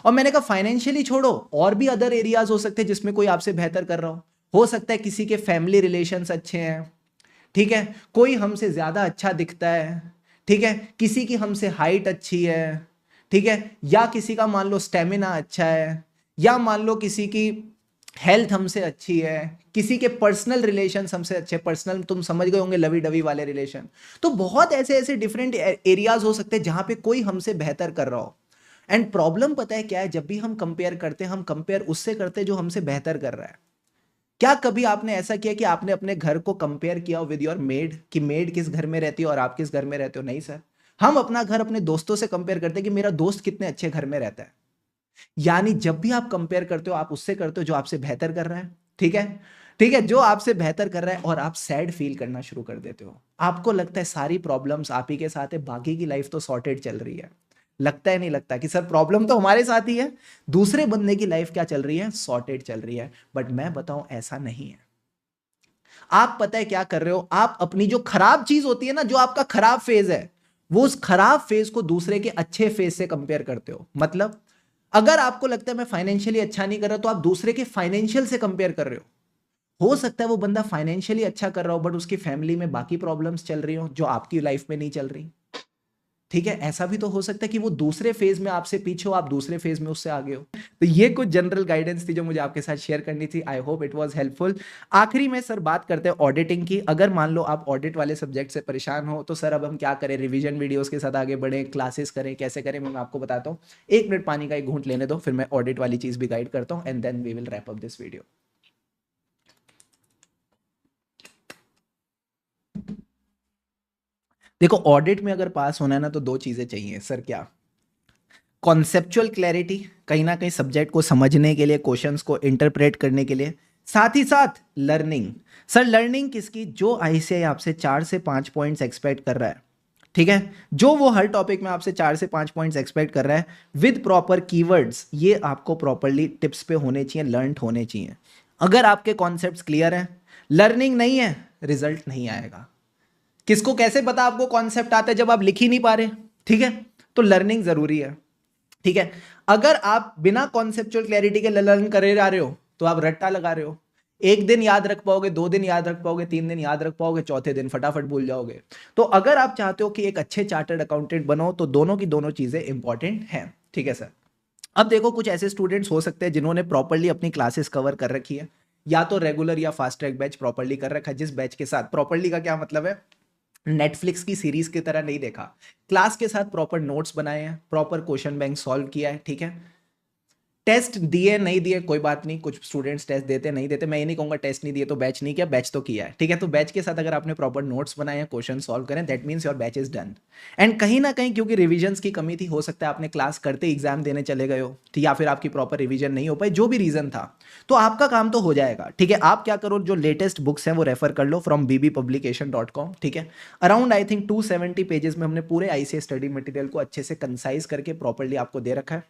और मैंने कहा फाइनेंशियली छोड़ो, और भी अदर एरियाज हो सकते हैं जिसमें कोई आपसे बेहतर कर रहा हो सकता है किसी के फैमिली रिलेशंस अच्छे हैं। ठीक है, कोई हमसे ज्यादा अच्छा दिखता है। ठीक है, किसी की हमसे हाइट अच्छी है। ठीक है, या किसी का मान लो स्टेमिना अच्छा है, या मान लो किसी की हेल्थ हमसे अच्छी है, किसी के पर्सनल रिलेशन हमसे अच्छे, पर्सनल तुम समझ गए होंगे, लवी डवी वाले रिलेशन। तो बहुत ऐसे ऐसे डिफरेंट एरियाज हो सकते हैं जहां पे कोई हमसे बेहतर कर रहा हो। एंड प्रॉब्लम पता है क्या है, जब भी हम कंपेयर करते हैं, हम कंपेयर उससे करते हैं जो हमसे बेहतर कर रहा है। क्या कभी आपने ऐसा किया कि आपने अपने घर को कंपेयर किया विद योर मेड, कि मेड किस घर में रहती है और आप किस घर में रहते हो? नहीं सर, हम अपना घर अपने दोस्तों से कंपेयर करते हैं कि मेरा दोस्त कितने अच्छे घर में रहता है। यानी जब भी आप कंपेयर करते हो, आप उससे करते हो जो आपसे बेहतर कर रहा है। ठीक है, ठीक है, जो आपसे बेहतर कर रहा है, और आप सैड फील करना शुरू कर देते हो। आपको लगता है सारी प्रॉब्लम्स आप ही के साथ है, बाकी की लाइफ तो सॉर्टेड चल रही है। लगता है नहीं लगता कि सर प्रॉब्लम तो हमारे साथ ही है, दूसरे बंदे की लाइफ क्या चल रही है, सॉर्टेड चल रही है। बट मैं बताऊं ऐसा नहीं है। आप पता है क्या कर रहे हो, आप अपनी जो खराब चीज होती है ना, जो आपका खराब फेज है, वो उस खराब फेज को दूसरे के अच्छे फेज से कंपेयर करते हो। मतलब अगर आपको लगता है मैं फाइनेंशियली अच्छा नहीं कर रहा, तो आप दूसरे के फाइनेंशियल से कंपेयर कर रहे हो सकता है वो बंदा फाइनेंशियली अच्छा कर रहा हो, बट उसकी फैमिली में बाकी प्रॉब्लम्स चल रही हो जो आपकी लाइफ में नहीं चल रही। ठीक है, ऐसा भी तो हो सकता है कि वो दूसरे फेज में आपसे पीछे हो, आप दूसरे फेज में उससे आगे हो। तो ये कुछ जनरल गाइडेंस थी जो मुझे आपके साथ शेयर करनी थी। I hope it was helpful. आखिरी में सर बात करते हैं ऑडिटिंग की। अगर मान लो आप ऑडिट वाले सब्जेक्ट से परेशान हो, तो सर अब हम क्या करें, रिवीजन वीडियोस के साथ आगे बढ़े, क्लासेस करें, कैसे करें, मैं आपको बताता हूँ। 1 मिनट पानी का एक घूंट लेने दो, फिर मैं ऑडिट वाली चीज भी गाइड करता हूँ, and then we will wrap up this video. देखो, ऑडिट में अगर पास होना है ना, तो 2 चीजें चाहिए सर। क्या? कॉन्सेप्चुअल क्लैरिटी, कहीं ना कहीं सब्जेक्ट को समझने के लिए, क्वेश्चंस को इंटरप्रेट करने के लिए, साथ ही साथ लर्निंग। सर लर्निंग किसकी? जो आईसीआई आपसे 4 से 5 पॉइंट्स एक्सपेक्ट कर रहा है। ठीक है, जो वो हर टॉपिक में आपसे 4 से 5 पॉइंट्स एक्सपेक्ट कर रहा है, विद प्रॉपर कीवर्ड्स, ये आपको प्रॉपरली टिप्स पे होने चाहिए, लर्न होने चाहिए। अगर आपके कॉन्सेप्ट्स क्लियर हैं, लर्निंग नहीं है, रिजल्ट नहीं आएगा। किसको कैसे पता आपको कॉन्सेप्ट आता है जब आप लिख ही नहीं पा रहे? ठीक है, तो लर्निंग जरूरी है। ठीक है, अगर आप बिना कॉन्सेप्चुअल क्लैरिटी के लर्न करे जा रहे हो, तो आप रट्टा लगा रहे हो। 1 दिन याद रख पाओगे, 2 दिन याद रख पाओगे, 3 दिन याद रख पाओगे, चौथे दिन फटाफट भूल जाओगे। तो अगर आप चाहते हो कि एक अच्छे चार्टर्ड अकाउंटेंट बनो, तो दोनों की दोनों चीजें इंपॉर्टेंट हैं। ठीक है सर। अब देखो, कुछ ऐसे स्टूडेंट्स हो सकते हैं जिन्होंने प्रॉपरली अपनी क्लासेस कवर कर रखी है, या तो रेगुलर या फास्ट ट्रैक बैच प्रॉपरली कर रखा है, जिस बैच के साथ, प्रॉपरली का क्या मतलब है, नेटफ्लिक्स की सीरीज की तरह नहीं देखा, क्लास के साथ प्रॉपर नोट्स बनाए हैं, प्रॉपर क्वेश्चन बैंक सॉल्व किया है। ठीक है, टेस्ट दिए नहीं दिए कोई बात नहीं, कुछ स्टूडेंट्स टेस्ट देते नहीं देते, मैं ये नहीं कहूंगा टेस्ट नहीं दिए तो बैच नहीं किया, बैच तो किया है, ठीक है। तो बैच के साथ अगर आपने प्रॉपर नोट्स बनाए हैं, क्वेश्चन सॉल्व करें, that means your batch is done. And कहीं ना कहीं क्योंकि रिविजन्स की कमी थी, हो सकता है आपने क्लास करते एग्जाम देने चले गए हो, ठीक, या फिर आपकी प्रॉपर रिविजन नहीं हो पाई, जो भी रीजन था, तो आपका काम तो हो जाएगा, ठीक है। आप क्या करो, जो लेटेस्ट बुक्स हैं वो रेफर कर लो फ्रॉम bbpublication.com, ठीक है। अराउंड आई थिंक 270 पेजेस में हमने पूरे आईसीएस स्टडी मटेरियल को अच्छे से कंसाइज करके प्रॉपर्ली आपको दे रखा है,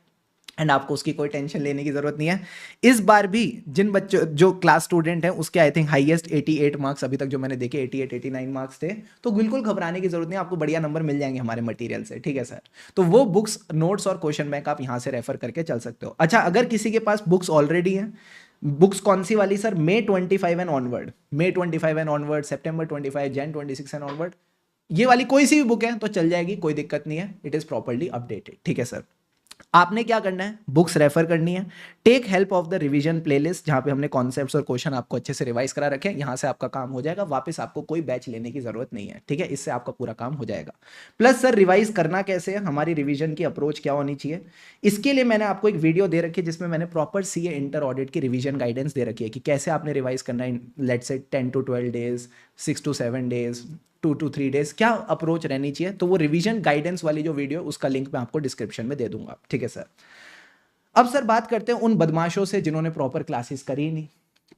एंड आपको उसकी कोई टेंशन लेने की जरूरत नहीं है। इस बार भी जिन बच्चों जो क्लास स्टूडेंट हैं उसके आई थिंक हाईएस्ट 88 मार्क्स अभी तक जो मैंने देखे 88 89 मार्क्स थे, तो बिल्कुल घबराने की जरूरत नहीं, आपको बढ़िया नंबर मिल जाएंगे हमारे मटेरियल से, ठीक है सर। तो वो बुक्स, नोट्स और क्वेश्चन बैंक आप यहाँ से रेफर करके चल सकते हो। अच्छा, अगर किसी के पास बुक्स ऑलरेडी हैं, बुक्स कौन सी वाली sir, May 25 and onward, May 25 and onward, September 25, Jan 26 and onward, ये वाली कोई सी भी बुक है तो चल जाएगी, कोई दिक्कत नहीं है, इट इज प्रॉपर्ली अपडेटेड, ठीक है सर। आपने क्या करना है, बुक्स रेफर करनी है, take help of the revision playlist जहां पे हमने कॉन्सेप्ट्स और क्वेश्चन आपको अच्छे से रिवाइज करा रखे हैं, यहां से आपका काम हो जाएगा, वापस आपको कोई बैच लेने की जरूरत नहीं है, ठीक है, इससे आपका पूरा काम हो जाएगा। प्लस सर रिवाइज करना कैसे है, हमारी रिवीजन की अप्रोच क्या होनी चाहिए, इसके लिए मैंने आपको एक वीडियो दे रखी है जिसमें मैंने प्रॉपर सीए इंटर ऑडिट की रिवीजन गाइडेंस दे रखी है कि कैसे आपने रिवाइज करना है, let's say 10 to 12 days, 6 to 7 days, 2 to 3 days, क्या अप्रोच रहनी चाहिए। तो वो रिवीजन गाइडेंस वाली जो वीडियो, उसका लिंक मैं आपको डिस्क्रिप्शन में दे दूंगा, ठीक है सर। अब सर बात करते हैं उन बदमाशों से जिन्होंने प्रॉपर क्लासेस करी नहीं,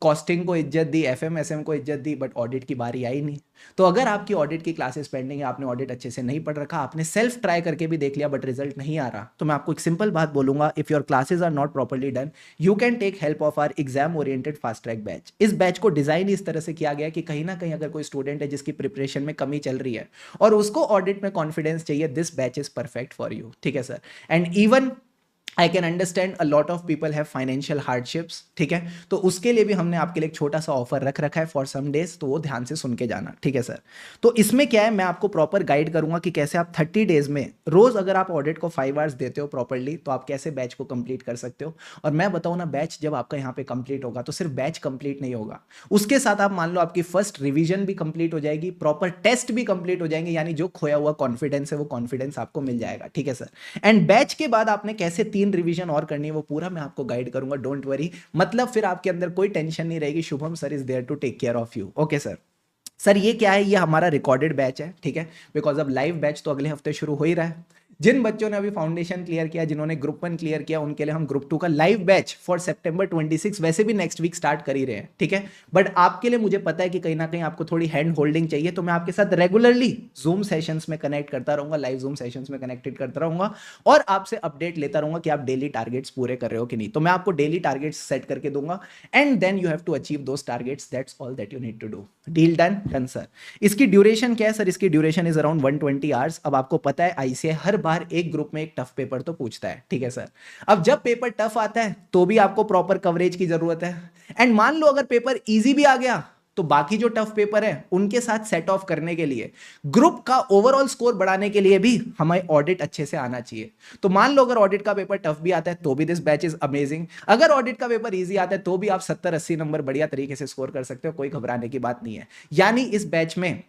कॉस्टिंग को इज्जत दी, एफएमएसएम को इज्जत दी, बट ऑडिट की बारी आई नहीं। तो अगर आपकी ऑडिट की क्लासेस पेंडिंग है, आपने ऑडिट अच्छे से नहीं पढ़ रखा, आपने सेल्फ ट्राई करके भी देख लिया बट रिजल्ट नहीं आ रहा, तो मैं आपको एक सिंपल बात बोलूंगा, if your classes are not properly done, you can take help of our exam oriented fast track batch. इस बैच को डिजाइन इस तरह से किया गया कि कहीं ना कहीं अगर कोई स्टूडेंट है जिसकी प्रिपरेशन में कमी चल रही है और उसको ऑडिट में कॉन्फिडेंस चाहिए, this batch is perfect for you, ठीक है sir. And even I can understand a lot of people have financial hardships, ठीक है, तो उसके लिए भी हमने आपके लिए एक छोटा सा ऑफर रख रखा है फॉर सम डेज, तो वो ध्यान से सुन के जाना, ठीक है सर। तो इसमें क्या है, मैं आपको प्रॉपर गाइड करूंगा कि कैसे आप 30 डेज में रोज अगर आप ऑडिट को 5 आवर्स देते हो प्रॉपरली, तो आप कैसे बैच को कंप्लीट कर सकते हो। और मैं बताऊं ना, बैच जब आपका यहाँ पे कंप्लीट होगा तो सिर्फ बैच कंप्लीट नहीं होगा, उसके साथ आप मान लो आपकी फर्स्ट रिवीजन भी कंप्लीट हो जाएगी, प्रॉपर टेस्ट भी कंप्लीट हो जाएंगे, यानी जो खोया हुआ कॉन्फिडेंस है वो कॉन्फिडेंस आपको मिल जाएगा, ठीक है सर। एंड बैच के बाद आपने कैसे 3 रिवीजन और करनी, वो पूरा मैं आपको गाइड करूंगा, डोंट वरी, मतलब फिर आपके अंदर कोई टेंशन नहीं रहेगी, Shubham sir is there to take care of you, okay sir. Sir ये क्या है, ये हमारा रिकॉर्डेड बैच है, ठीक है, बिकॉज अब लाइव बैच तो अगले हफ्ते शुरू हो ही रहा है। जिन बच्चों ने अभी फाउंडेशन क्लियर किया, जिन्होंने ग्रुप 1 क्लियर किया, उनके लिए हम ग्रुप 2 का लाइव बैच फॉर September 26 वैसे भी नेक्स्ट वीक स्टार्ट कर ही रहे हैं, ठीक है। बट आपके लिए मुझे पता है कि कहीं ना कहीं आपको थोड़ी हैंड होल्डिंग चाहिए, तो मैं आपके साथ रेगुलरली जूम सेशंस में कनेक्ट करता रहूंगा, लाइव जूम सेशंस में कनेक्टेड करता रहूंगा, और आपसे अपडेट लेता रहूंगा कि आप डेली टारगेट्स पूरे कर रहे हो कि नहीं। तो मैं आपको डेली टारगेट्स सेट करके दूंगा, and then you have to achieve those targets, that's all that you need to do. Deal done? Done sir. इसकी ड्यूरेशन क्या है सर, इसकी ड्यूरेशन इज अराउंड 120 आवर्स। अब आपको पता है आईसीए हर बार एक ग्रुप में एक टफ पेपर तो पूछता है, ठीक है सर। अब जब पेपर टफ आता है तो भी आपको प्रॉपर कवरेज की जरूरत है, एंड मान लो अगर पेपर इजी भी आ गया तो बाकी जो टफ पेपर है उनके साथ सेट ऑफ करने के लिए, ग्रुप का ओवरऑल स्कोर बढ़ाने के लिए भी हमें ऑडिट अच्छे से आना चाहिए। तो मान लो अगर ऑडिट का पेपर टफ भी आता है तो भी दिस बैच इज अमेजिंग, अगर ऑडिट का पेपर इजी आता है तो भी आप 70-80 नंबर बढ़िया तरीके से स्कोर कर सकते हो, कोई घबराने की बात नहीं है। यानी इस बैच में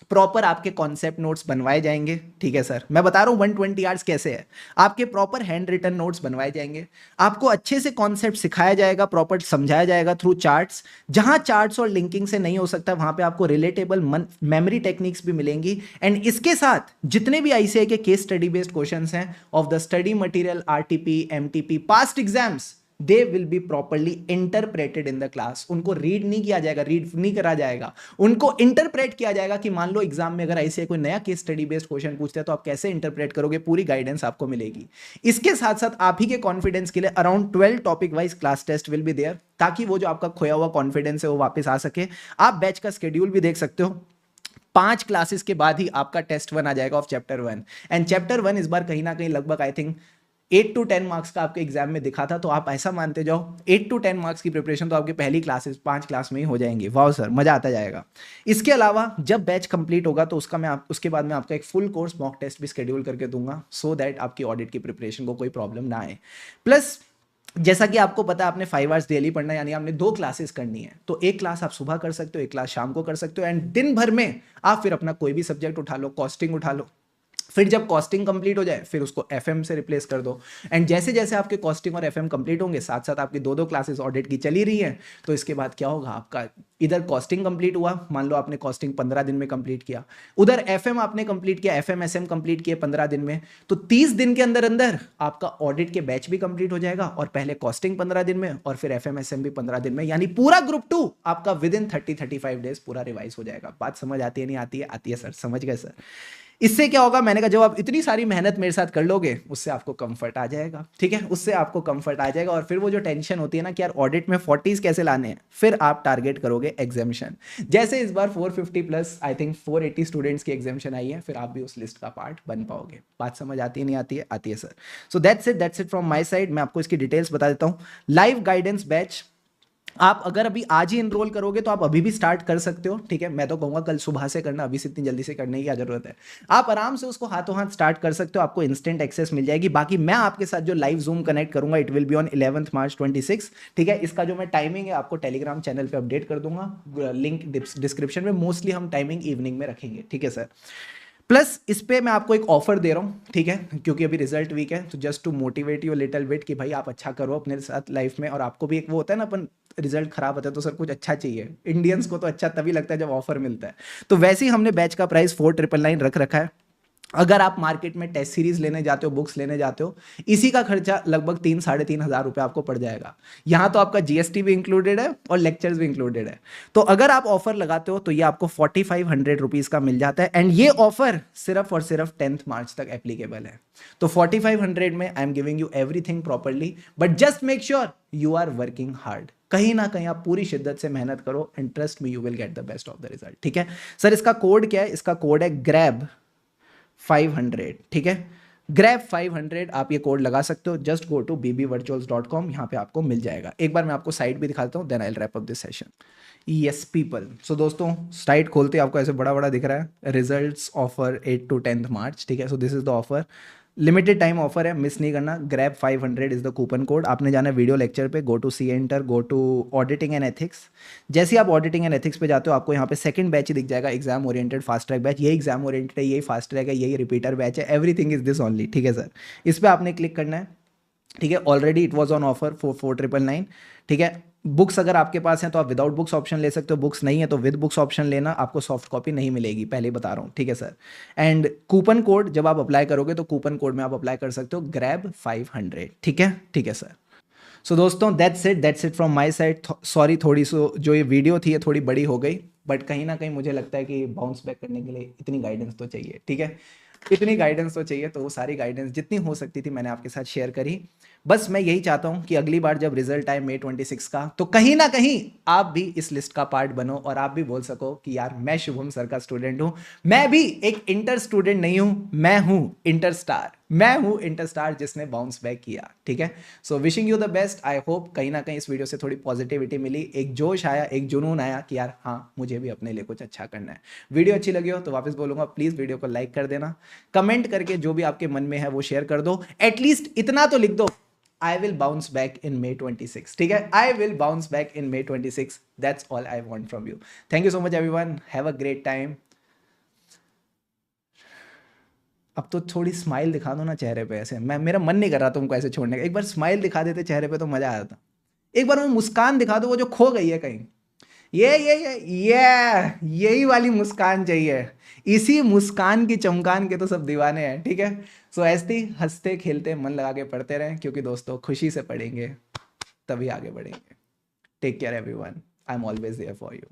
प्रॉपर आपके कॉन्सेप्ट नोट्स बनवाए जाएंगे, ठीक है सर। मैं बता रहा हूं 120 आवर्स कैसे है, आपके प्रॉपर हैंड रिटन नोट्स बनवाए जाएंगे, आपको अच्छे से कॉन्सेप्ट सिखाया जाएगा, प्रॉपर समझाया जाएगा थ्रू चार्ट्स, जहां चार्ट्स और लिंकिंग से नहीं हो सकता वहां पे आपको रिलेटेबल मेमोरी टेक्निक्स भी मिलेंगी। एंड इसके साथ जितने भी आईसीआई के केस स्टडी बेस्ड क्वेश्चंस हैं of the study material, RTP, MTP, past exams, they will be properly interpreted in the class। उनको रीड नहीं किया जाएगा, रीड नहीं करा जाएगा, उनको इंटरप्रेट किया जाएगा कि मान लो एग्जाम में अगर ऐसे कोई नया केस स्टडी बेस्ड क्वेश्चन पूछते हैं तो आप कैसे इंटरप्रेट करोगे, पूरी गाइडेंस आपको मिलेगी। इसके साथ साथ आप ही के कॉन्फिडेंस के लिए around 12 topic wise class test will be there, ताकि वो जो आपका खोया हुआ कॉन्फिडेंस है वो वापस आ सके। आप बैच का शेड्यूल भी देख सकते हो, 5 क्लासेस के बाद ही आपका टेस्ट 1 आ जाएगा ऑफ चैप्टर 1, एंड चैप्टर 1 इस बार कहीं ना कहीं लगभग आई थिंक 8 to 10 मार्क्स का आपके एग्जाम में दिखा था, तो आप ऐसा मानते जाओ 8 to 10 मार्क्स की प्रिपरेशन तो आपकी पहली क्लासेस 5 क्लास में ही हो जाएंगी। वाह सर, मजा आता जाएगा। इसके अलावा जब बैच कंप्लीट होगा तो उसके बाद मैं आपका एक फुल कोर्स मॉक टेस्ट भी शेड्यूल करके दूंगा, सो दैट आपकी ऑडिट की प्रिपरेशन को कोई प्रॉब्लम ना आए। प्लस जैसा कि आपको पता है आपने 5 आवर्स डेली पढ़ना है, यानी आपने 2 क्लासेस करनी है, तो एक क्लास आप सुबह कर सकते हो, एक क्लास शाम को कर सकते हो, एंड दिन भर में आप फिर अपना कोई भी सब्जेक्ट उठा लो, कॉस्टिंग उठा लो, फिर जब कॉस्टिंग कंप्लीट हो जाए फिर उसको एफएम से रिप्लेस कर दो। एंड जैसे जैसे आपके कॉस्टिंग और एफएम कंप्लीट होंगे, साथ साथ आपकी दो दो क्लासेस ऑडिट की चली रही हैं, तो इसके बाद क्या होगा, आपका इधर कॉस्टिंग कंप्लीट हुआ, मान लो आपने कॉस्टिंग 15 दिन में कंप्लीट किया, उधर एफएम आपने कंप्लीट किया, एफएम एसएम कंप्लीट किए 15 दिन में, तो 30 दिन के अंदर अंदर आपका ऑडिट के बैच भी कंप्लीट हो जाएगा, और पहले कॉस्टिंग 15 दिन में और फिर एफएम एसएम भी 15 दिन में, यानी पूरा ग्रुप 2 आपका विद इन 30-35 डेज पूरा रिवाइज हो जाएगा। बात समझ आती है नहीं आती है? आती है सर, समझ गए सर। इससे क्या होगा, मैंने कहा जब आप इतनी सारी मेहनत मेरे साथ कर लोगे, उससे आपको कंफर्ट आ जाएगा, ठीक है, उससे आपको कंफर्ट आ जाएगा। और फिर वो जो टेंशन होती है ना कि यार ऑडिट में 40s कैसे लाने हैं, फिर आप टारगेट करोगे एग्जामिशन। जैसे इस बार 450 प्लस आई थिंक 480 स्टूडेंट्स की एग्जामिशन आई है, फिर आप भी उस लिस्ट का पार्ट बन पाओगे। बात समझ आती है नहीं आती है? आती है sir. So that's it from my side. मैं आपको इसकी डिटेल्स बता देता हूँ। लाइव गाइडेंस बैच आप अगर अभी आज ही इनरोल करोगे तो आप अभी भी स्टार्ट कर सकते हो, ठीक है, मैं तो कहूँगा कल सुबह से करना, अभी से इतनी जल्दी से करने की क्या जरूरत है। आप आराम से उसको हाथों हाथ स्टार्ट कर सकते हो, आपको इंस्टेंट एक्सेस मिल जाएगी। बाकी मैं आपके साथ जो लाइव जूम कनेक्ट करूंगा, इट विल बी ऑन 11 मार्च 26, ठीक है। इसका जो मैं टाइमिंग है आपको टेलीग्राम चैनल पर अपडेट कर दूंगा, लिंक डिस्क्रिप्शन में। मोस्टली हम टाइमिंग इवनिंग में रखेंगे, ठीक है सर। प्लस इस पे मैं आपको एक ऑफर दे रहा हूँ, ठीक है, क्योंकि अभी रिजल्ट वीक है, तो just to motivate you little bit कि भाई आप अच्छा करो अपने साथ लाइफ में, और आपको भी एक वो होता है ना, अपन रिजल्ट खराब होता है तो सर कुछ अच्छा चाहिए, इंडियंस को तो अच्छा तभी लगता है जब ऑफर मिलता है। तो वैसे ही हमने बैच का प्राइस 4999 रख रखा है। अगर आप मार्केट में टेस्ट सीरीज लेने जाते हो, बुक्स लेने जाते हो, इसी का खर्चा लगभग 3-3,500 रुपये आपको पड़ जाएगा। यहाँ तो आपका जीएसटी भी इंक्लूडेड है और लेक्चर्स भी इंक्लूडेड है। तो अगर आप ऑफर लगाते हो तो ये आपको 4500 रुपीज़ का मिल जाता है। एंड ये ऑफर सिर्फ और सिर्फ 10th मार्च तक एप्लीकेबल है। तो 4500 में I am giving you everything properly, but just make sure you are working hard. कहीं ना कहीं आप पूरी शिद्दत से मेहनत करो, and trust me you will get the best of the result, ठीक है सर। इसका कोड क्या है? इसका कोड है ग्रैब 500, ठीक है, ग्रैब 500। आप ये कोड लगा सकते हो, जस्ट गो टू bbvirtuals.com, यहाँ पे आपको मिल जाएगा। एक बार मैं आपको साइट भी दिखाता हूँ, then I will wrap up this session. Yes people, so दोस्तों साइट खोलते आपको ऐसे बड़ा बड़ा दिख रहा है, results offer 8 to 10th March, ठीक है। So this is the offer, limited time offer है, मिस नहीं करना। Grab 500 is the coupon code. आपने जाना है वीडियो लेक्चर पे, go to C enter, go to auditing and ethics. जैसे ही आप ऑडिटिंग एंड एथिक्स पे जाते हो, आपको यहाँ पे सेकंड बैच ही दिख जाएगा, exam oriented fast track batch. यही एग्जाम ओरिएंटेड है, यही फास्ट ट्रैक है, यही रिपीटर बैच है, एवरीथिंग इज दिस ओनली, ठीक है सर। इस पर आपने क्लिक करना है, ठीक है। Already it was on offer for 4999, ठीक है। बुक्स अगर आपके पास हैं तो आप विदाउट बुक्स ऑप्शन ले सकते हो, बुक्स नहीं है तो विद बुक्स ऑप्शन लेना, आपको सॉफ्ट कॉपी नहीं मिलेगी, पहले ही बता रहा हूँ, ठीक है सर। एंड कूपन कोड जब आप अप्लाई करोगे तो कूपन कोड में आप अप्लाई कर सकते हो ग्रैब 500, ठीक है, ठीक है सर। सो दोस्तों that's it from my side. Sorry थोड़ी सो जो ये वीडियो थी ये थोड़ी बड़ी हो गई, बट कहीं ना कहीं मुझे लगता है कि बाउंस बैक करने के लिए इतनी गाइडेंस तो चाहिए, ठीक है, इतनी गाइडेंस तो चाहिए। तो वो सारी गाइडेंस जितनी हो सकती थी मैंने आपके साथ शेयर करी। बस मैं यही चाहता हूं कि अगली बार जब रिजल्ट आए May 26 का, तो कहीं ना कहीं आप भी इस लिस्ट का पार्ट बनो, और आप भी बोल सको कि यार मैं शुभम सर का स्टूडेंट हूं, मैं भी एक इंटर स्टूडेंट नहीं हूं, मैं हूं इंटर स्टार, मैं हूं इंटर स्टार जिसने बाउंस बैक किया, ठीक है। So wishing you the best. I hope कहीं ना कहीं इस वीडियो से थोड़ी पॉजिटिविटी मिली, एक जोश आया, एक जुनून आया कि यार हाँ मुझे भी अपने लिए कुछ अच्छा करना है। वीडियो अच्छी लगी हो तो वापस बोलूंगा, प्लीज वीडियो को लाइक कर देना, कमेंट करके जो भी आपके मन में है वो शेयर कर दो, एटलीस्ट इतना तो लिख दो, I will bounce back in May 26, ठीक है, I will bounce back in May 26. That's all I want from you. Thank you so much everyone. Have a great time. अब तो थोड़ी स्माइल दिखा दो ना चेहरे पे, ऐसे मेरा मन नहीं कर रहा तुमको ऐसे छोड़ने का। एक बार स्माइल दिखा देते चेहरे पे तो मजा आ जाता। एक बार वो मुस्कान दिखा दो, वो जो खो गई है कहीं। ये यही वाली मुस्कान चाहिए। इसी मुस्कान की चमकान के तो सब दीवाने हैं, ठीक है। सो ऐसे ही हंसते खेलते मन लगा के पढ़ते रहें, क्योंकि दोस्तों खुशी से पढ़ेंगे तभी आगे बढ़ेंगे। Take care everyone, I am always there for you.